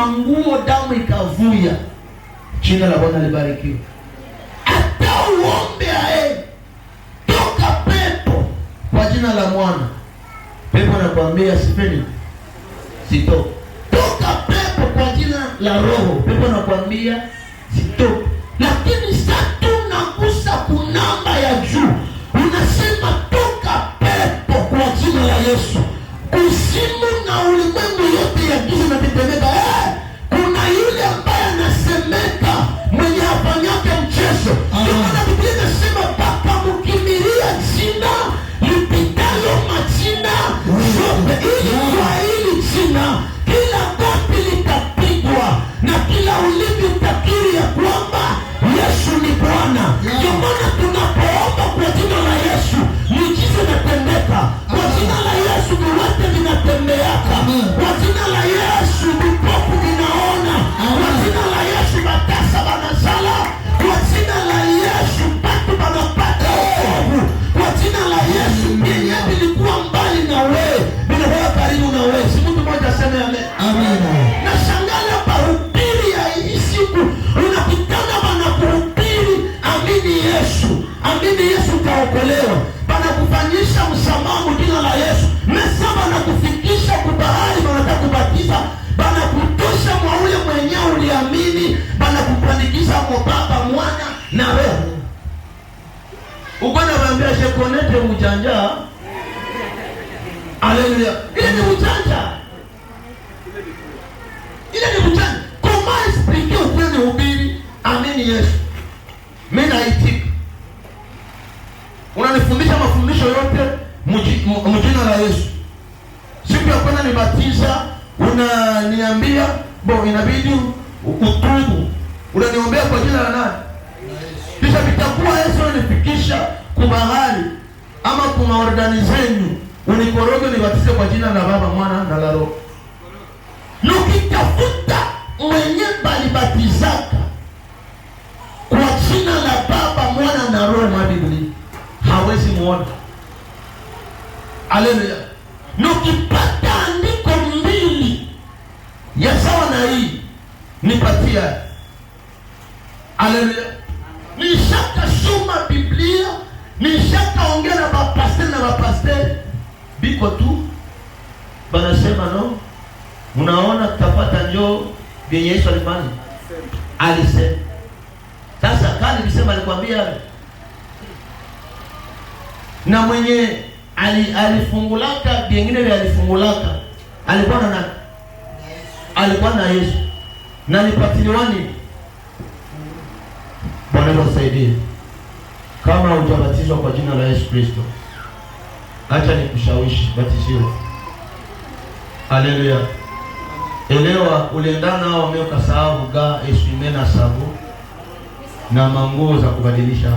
manguo, damu ikavuja. Jina la Bwana libarikiwe. Hata uombe toka pepo kwa jina la Mwana, pepo nakwambia sipeni sitoke. Toka pepo kwa jina la Roho, pepo nakwambia sitoke. Lakini sasa tunagusa kunamba ya juu, unasema toka pepo kwa jina la Yesu. Kuzimu na ulimwengu yote ya giza na tetemeka. Kuna yule ambaye anasemeka mwenye afanyake mchezo. Kuna Biblia inasema paka mkimilia jina lipitalo majina zote, ili kwa hili jina kila goti litapigwa na kila ulimi utakiri ya kwamba Yesu ni Bwana. Ndio maana tunapoomba kwa jina la Yesu miujiza inatendeka. Kwa jina la Yesu viwete vinatembeaka. Kwa jina la Yesu vipofu vinaona. Kwa jina la Yesu batasa banazala. Kwa jina la Yesu batu banapata wokovu. Kwa jina la Yesu yenye vilikuwa mbali na wewe vinakuwa karibu na wewe. Si mtu mmoja aseme amen. Amen. Na shangala bahubiri ya hii siku unakutana wanakuhubiri amini Yesu. Amini Yesu utaokolewa. Banakufanyisha msamaha jina la Yesu. Mesa banakufikisha kubahari, banataka kubatiza, banakutosha mwa ule mwenyewe uliamini, banakupanikisha kwa Baba, Mwana na Roho. Ukwana waambia je konete ujanja. Haleluya. Ile ni ujanja. Ile ni ujanja. Koma explique ukweli ubiri amini Yesu. Mimi naitika. Unanifundisha mafundisho yote mjina la Yesu. Siku ya kwanza nibatiza, unaniambia inabidi utubu. Unaniombea kwa jina la nani? Kisha vitakuwa Yesu anifikisha kubahari ama kuna ordani zenu, unikoroge nibatize kwa jina la Baba, Mwana na la Roho. Nukitafuta mwenye balibatizaka kwa jina la Baba, Mwana na Roho mwa Biblia, hawezi muona. Haleluya. Nukipata andiko mbili ya sawa na hii nipatia. Haleluya. Nishaka soma Biblia, nishaka ongea na bapastel biko tu banasema no. Unaona tutapata njoo vyenye Yesu alifanya. Alisema. Sasa kani bisema alikwambia na mwenye alifungulaka vingine vya alifungulaka alikuwa na nani? Alikuwa na Yesu. Na nipatiliwani. Bwana wasaidie. Kama hujabatizwa kwa jina la Yesu Kristo, acha nikushawishi batiziwe. Haleluya. Elewa uliendana hao wameo kasahau ga Yesu imena sabu na manguo za kubadilisha.